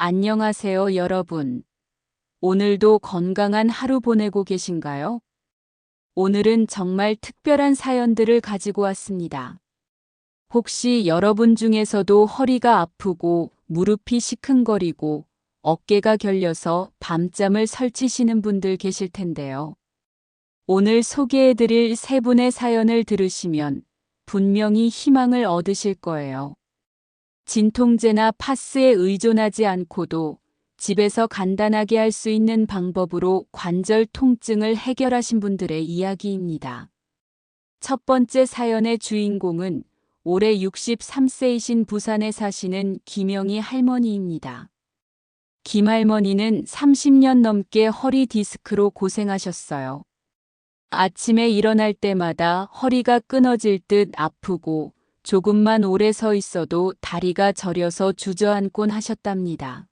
안녕하세요, 여러분. 오늘도 건강한 하루 보내고 계신가요? 오늘은 정말 특별한 사연들을 가지고 왔습니다. 혹시 여러분 중에서도 허리가 아프고 무릎이 시큰거리고 어깨가 결려서 밤잠을 설치시는 분들 계실 텐데요. 오늘 소개해드릴 세 분의 사연을 들으시면 분명히 희망을 얻으실 거예요. 진통제나 파스에 의존하지 않고도 집에서 간단하게 할 수 있는 방법으로 관절 통증을 해결하신 분들의 이야기입니다. 첫 번째 사연의 주인공은 올해 63세이신 부산에 사시는 김영희 할머니입니다. 김 할머니는 30년 넘게 허리 디스크로 고생하셨어요. 아침에 일어날 때마다 허리가 끊어질 듯 아프고 조금만 오래 서 있어도 다리가 저려서 주저앉곤 하셨답니다.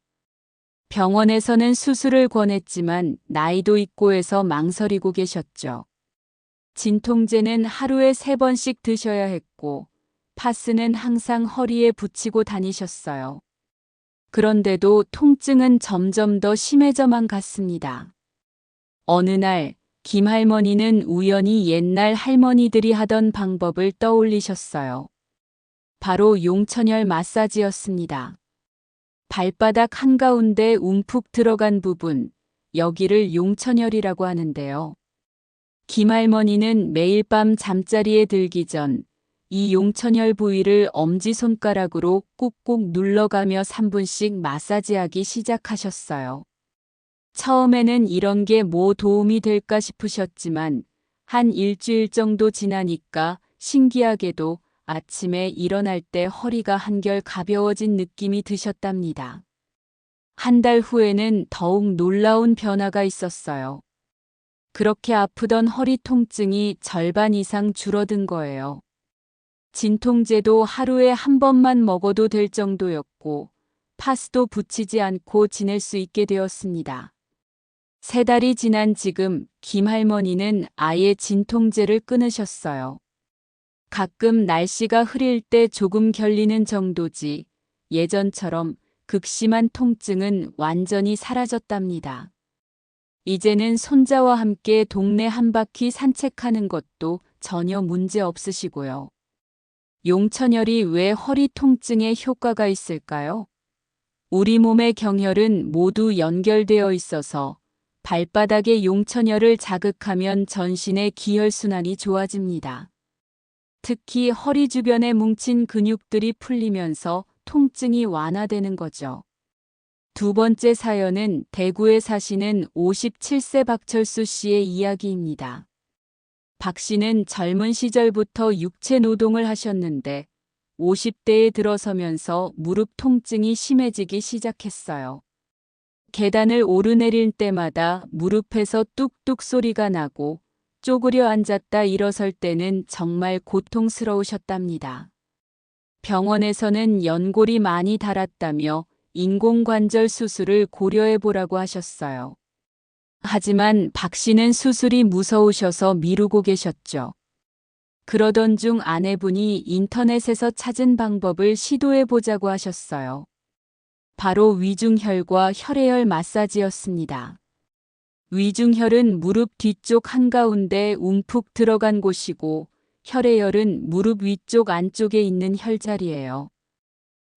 병원에서는 수술을 권했지만 나이도 있고 해서 망설이고 계셨죠. 진통제는 하루에 3번씩 드셔야 했고 파스는 항상 허리에 붙이고 다니셨어요. 그런데도 통증은 점점 더 심해져만 갔습니다. 어느 날 김 할머니는 우연히 옛날 할머니들이 하던 방법을 떠올리셨어요. 바로 용천열 마사지였습니다. 발바닥 한가운데 움푹 들어간 부분, 여기를 용천열이라고 하는데요. 김 할머니는 매일 밤 잠자리에 들기 전 이 용천열 부위를 엄지손가락으로 꾹꾹 눌러가며 3분씩 마사지하기 시작하셨어요. 처음에는 이런 게 뭐 도움이 될까 싶으셨지만 한 일주일 정도 지나니까 신기하게도 아침에 일어날 때 허리가 한결 가벼워진 느낌이 드셨답니다. 한 달 후에는 더욱 놀라운 변화가 있었어요. 그렇게 아프던 허리 통증이 절반 이상 줄어든 거예요. 진통제도 하루에 한 번만 먹어도 될 정도였고 파스도 붙이지 않고 지낼 수 있게 되었습니다. 3달이 지난 지금 김 할머니는 아예 진통제를 끊으셨어요. 가끔 날씨가 흐릴 때 조금 결리는 정도지 예전처럼 극심한 통증은 완전히 사라졌답니다. 이제는 손자와 함께 동네 한 바퀴 산책하는 것도 전혀 문제 없으시고요. 용천열이 왜 허리 통증에 효과가 있을까요? 우리 몸의 경혈은 모두 연결되어 있어서 발바닥의 용천열을 자극하면 전신의 기혈순환이 좋아집니다. 특히 허리 주변에 뭉친 근육들이 풀리면서 통증이 완화되는 거죠. 두 번째 사연은 대구에 사시는 57세 박철수 씨의 이야기입니다. 박 씨는 젊은 시절부터 육체 노동을 하셨는데 50대에 들어서면서 무릎 통증이 심해지기 시작했어요. 계단을 오르내릴 때마다 무릎에서 뚝뚝 소리가 나고 쪼그려 앉았다 일어설 때는 정말 고통스러우셨답니다. 병원에서는 연골이 많이 닳았다며 인공관절 수술을 고려해 보라고 하셨어요. 하지만 박 씨는 수술이 무서우셔서 미루고 계셨죠. 그러던 중 아내분이 인터넷에서 찾은 방법을 시도해 보자고 하셨어요. 바로 위중혈과 혈액열 마사지였습니다. 위중혈은 무릎 뒤쪽 한가운데 움푹 들어간 곳이고 혈액열은 무릎 위쪽 안쪽에 있는 혈자리예요.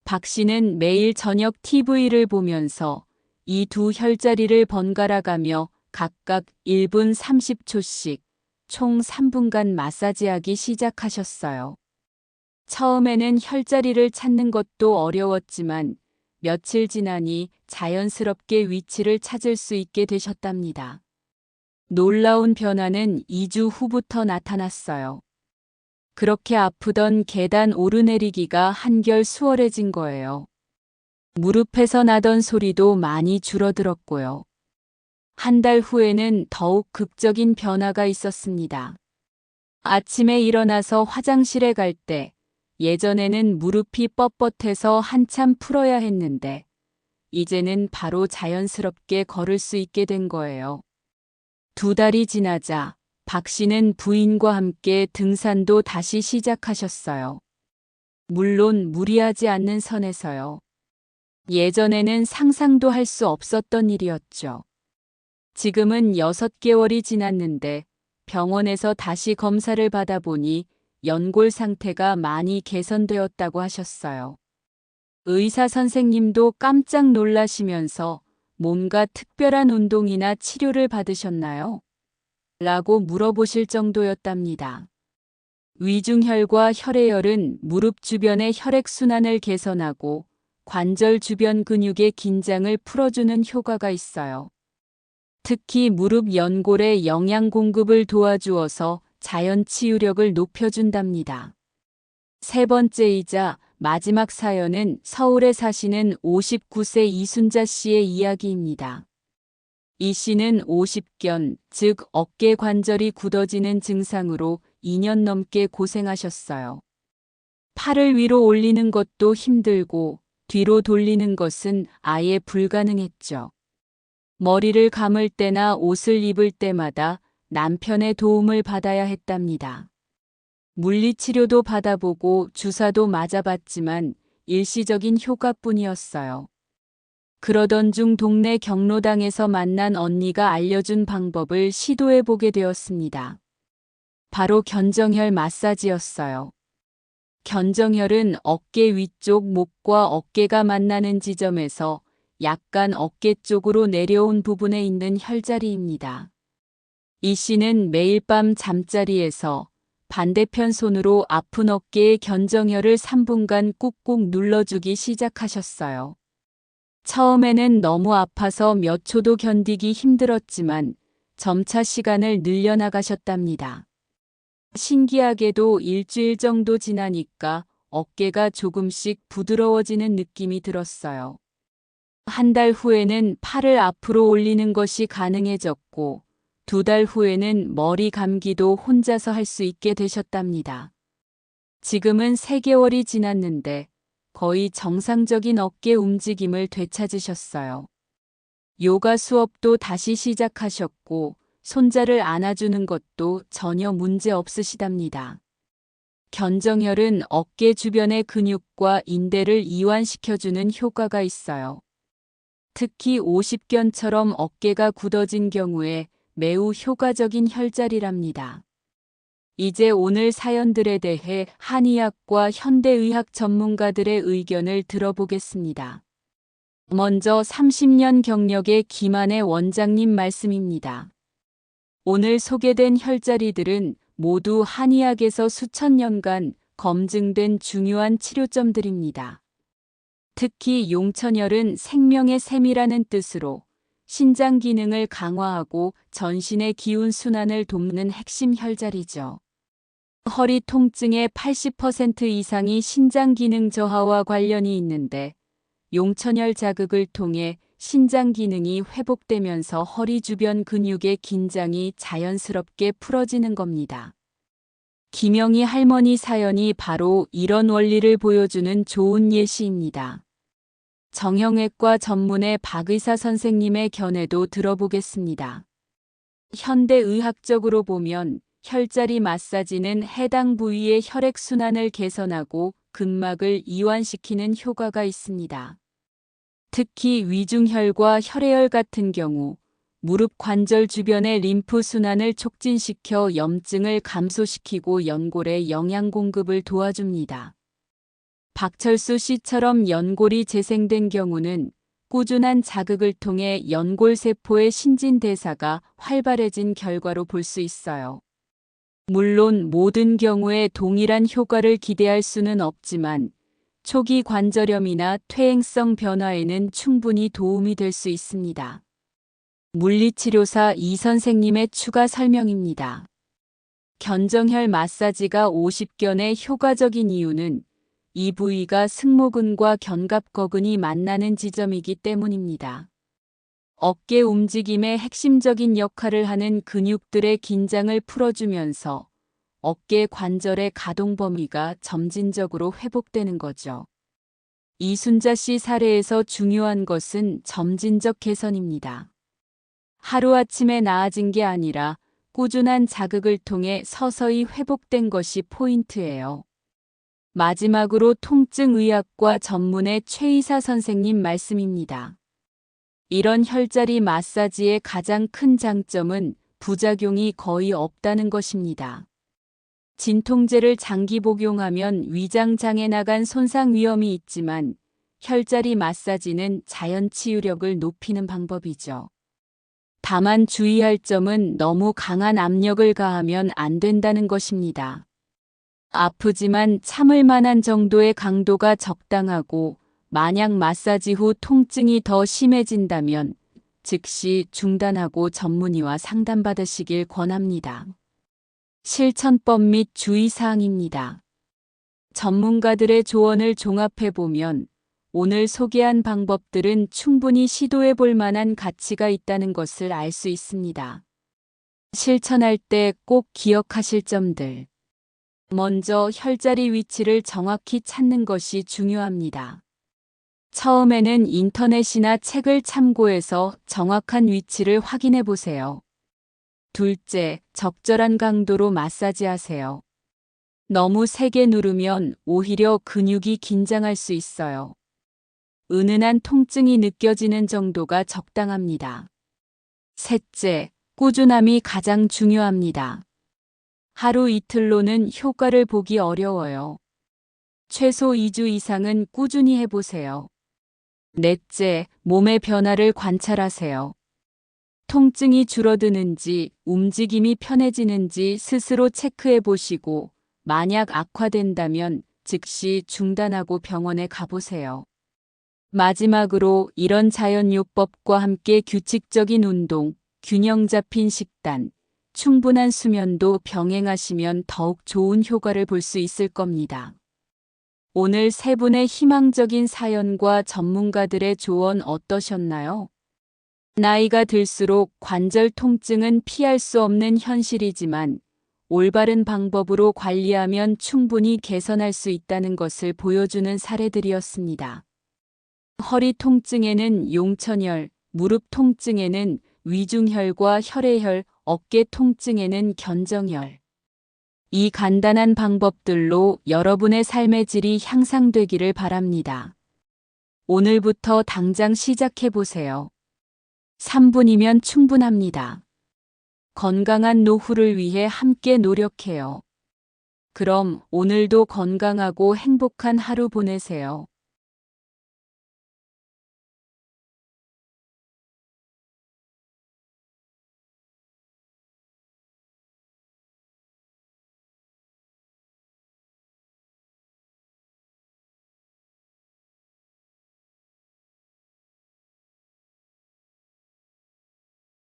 박 씨는 매일 저녁 TV를 보면서 이 두 혈자리를 번갈아 가며 각각 1분 30초씩 총 3분간 마사지하기 시작하셨어요. 처음에는 혈자리를 찾는 것도 어려웠지만 며칠 지나니 자연스럽게 위치를 찾을 수 있게 되셨답니다. 놀라운 변화는 2주 후부터 나타났어요. 그렇게 아프던 계단 오르내리기가 한결 수월해진 거예요. 무릎에서 나던 소리도 많이 줄어들었고요. 한 달 후에는 더욱 극적인 변화가 있었습니다. 아침에 일어나서 화장실에 갈 때 예전에는 무릎이 뻣뻣해서 한참 풀어야 했는데 이제는 바로 자연스럽게 걸을 수 있게 된 거예요. 2달이 지나자 박 씨는 부인과 함께 등산도 다시 시작하셨어요. 물론 무리하지 않는 선에서요. 예전에는 상상도 할 수 없었던 일이었죠. 지금은 6개월이 지났는데 병원에서 다시 검사를 받아보니 연골 상태가 많이 개선되었다고 하셨어요. 의사 선생님도 깜짝 놀라시면서 뭔가 특별한 운동이나 치료를 받으셨나요? 라고 물어보실 정도였답니다. 위중혈과 혈액열은 무릎 주변의 혈액순환을 개선하고 관절 주변 근육의 긴장을 풀어주는 효과가 있어요. 특히 무릎 연골의 영양 공급을 도와주어서 자연 치유력을 높여준답니다. 세 번째이자 마지막 사연은 서울에 사시는 59세 이순자 씨의 이야기입니다. 이 씨는 오십견, 즉 어깨 관절이 굳어지는 증상으로 2년 넘게 고생하셨어요. 팔을 위로 올리는 것도 힘들고 뒤로 돌리는 것은 아예 불가능했죠. 머리를 감을 때나 옷을 입을 때마다 남편의 도움을 받아야 했답니다. 물리치료도 받아보고 주사도 맞아봤지만 일시적인 효과뿐이었어요. 그러던 중 동네 경로당에서 만난 언니가 알려준 방법을 시도해보게 되었습니다. 바로 견정혈 마사지였어요. 견정혈은 어깨 위쪽 목과 어깨가 만나는 지점에서 약간 어깨 쪽으로 내려온 부분에 있는 혈자리입니다. 이 씨는 매일 밤 잠자리에서 반대편 손으로 아픈 어깨의 견정혈을 3분간 꾹꾹 눌러주기 시작하셨어요. 처음에는 너무 아파서 몇 초도 견디기 힘들었지만 점차 시간을 늘려나가셨답니다. 신기하게도 일주일 정도 지나니까 어깨가 조금씩 부드러워지는 느낌이 들었어요. 한 달 후에는 팔을 앞으로 올리는 것이 가능해졌고 2달 후에는 머리 감기도 혼자서 할 수 있게 되셨답니다. 지금은 3개월이 지났는데 거의 정상적인 어깨 움직임을 되찾으셨어요. 요가 수업도 다시 시작하셨고 손자를 안아주는 것도 전혀 문제 없으시답니다. 견정혈은 어깨 주변의 근육과 인대를 이완시켜주는 효과가 있어요. 특히 50견처럼 어깨가 굳어진 경우에 매우 효과적인 혈자리랍니다. 이제 오늘 사연들에 대해 한의학과 현대의학 전문가들의 의견을 들어보겠습니다. 먼저 30년 경력의 김한의 원장님 말씀입니다. 오늘 소개된 혈자리들은 모두 한의학에서 수천 년간 검증된 중요한 치료점들입니다. 특히 용천혈은 생명의 샘이라는 뜻으로 신장 기능을 강화하고 전신의 기운 순환을 돕는 핵심 혈자리죠. 허리 통증의 80% 이상이 신장 기능 저하와 관련이 있는데 용천혈 자극을 통해 신장 기능이 회복되면서 허리 주변 근육의 긴장이 자연스럽게 풀어지는 겁니다. 김영희 할머니 사연이 바로 이런 원리를 보여주는 좋은 예시입니다. 정형외과 전문의 박의사 선생님의 견해도 들어보겠습니다. 현대의학적으로 보면 혈자리 마사지는 해당 부위의 혈액순환을 개선하고 근막을 이완시키는 효과가 있습니다. 특히 위중혈과 혈액열 같은 경우 무릎 관절 주변의 림프 순환을 촉진시켜 염증을 감소시키고 연골의 영양 공급을 도와줍니다. 박철수 씨처럼 연골이 재생된 경우는 꾸준한 자극을 통해 연골세포의 신진대사가 활발해진 결과로 볼 수 있어요. 물론 모든 경우에 동일한 효과를 기대할 수는 없지만 초기 관절염이나 퇴행성 변화에는 충분히 도움이 될 수 있습니다. 물리치료사 이 선생님의 추가 설명입니다. 견정혈 마사지가 50견에 효과적인 이유는 이 부위가 승모근과 견갑거근이 만나는 지점이기 때문입니다. 어깨 움직임의 핵심적인 역할을 하는 근육들의 긴장을 풀어주면서 어깨 관절의 가동 범위가 점진적으로 회복되는 거죠. 이순자 씨 사례에서 중요한 것은 점진적 개선입니다. 하루아침에 나아진 게 아니라 꾸준한 자극을 통해 서서히 회복된 것이 포인트예요. 마지막으로 통증의학과 전문의 최이사 선생님 말씀입니다. 이런 혈자리 마사지의 가장 큰 장점은 부작용이 거의 없다는 것입니다. 진통제를 장기 복용하면 위장 장에 나간 손상 위험이 있지만 혈자리 마사지는 자연 치유력을 높이는 방법이죠. 다만 주의할 점은 너무 강한 압력을 가하면 안 된다는 것입니다. 아프지만 참을 만한 정도의 강도가 적당하고 만약 마사지 후 통증이 더 심해진다면 즉시 중단하고 전문의와 상담받으시길 권합니다. 실천법 및 주의사항입니다. 전문가들의 조언을 종합해보면 오늘 소개한 방법들은 충분히 시도해 볼 만한 가치가 있다는 것을 알 수 있습니다. 실천할 때 꼭 기억하실 점들. 먼저 혈자리 위치를 정확히 찾는 것이 중요합니다. 처음에는 인터넷이나 책을 참고해서 정확한 위치를 확인해 보세요. 둘째, 적절한 강도로 마사지하세요. 너무 세게 누르면 오히려 근육이 긴장할 수 있어요. 은은한 통증이 느껴지는 정도가 적당합니다. 셋째, 꾸준함이 가장 중요합니다. 하루 이틀로는 효과를 보기 어려워요. 최소 2주 이상은 꾸준히 해보세요. 넷째, 몸의 변화를 관찰하세요. 통증이 줄어드는지, 움직임이 편해지는지 스스로 체크해 보시고, 만약 악화된다면 즉시 중단하고 병원에 가보세요. 마지막으로 이런 자연요법과 함께 규칙적인 운동, 균형 잡힌 식단, 충분한 수면도 병행하시면 더욱 좋은 효과를 볼 수 있을 겁니다. 오늘 세 분의 희망적인 사연과 전문가들의 조언 어떠셨나요? 나이가 들수록 관절 통증은 피할 수 없는 현실이지만 올바른 방법으로 관리하면 충분히 개선할 수 있다는 것을 보여주는 사례들이었습니다. 허리 통증에는 용천혈, 무릎 통증에는 위중혈과 혈액혈, 어깨 통증에는 견정혈. 이 간단한 방법들로 여러분의 삶의 질이 향상되기를 바랍니다. 오늘부터 당장 시작해보세요. 3분이면 충분합니다. 건강한 노후를 위해 함께 노력해요. 그럼 오늘도 건강하고 행복한 하루 보내세요.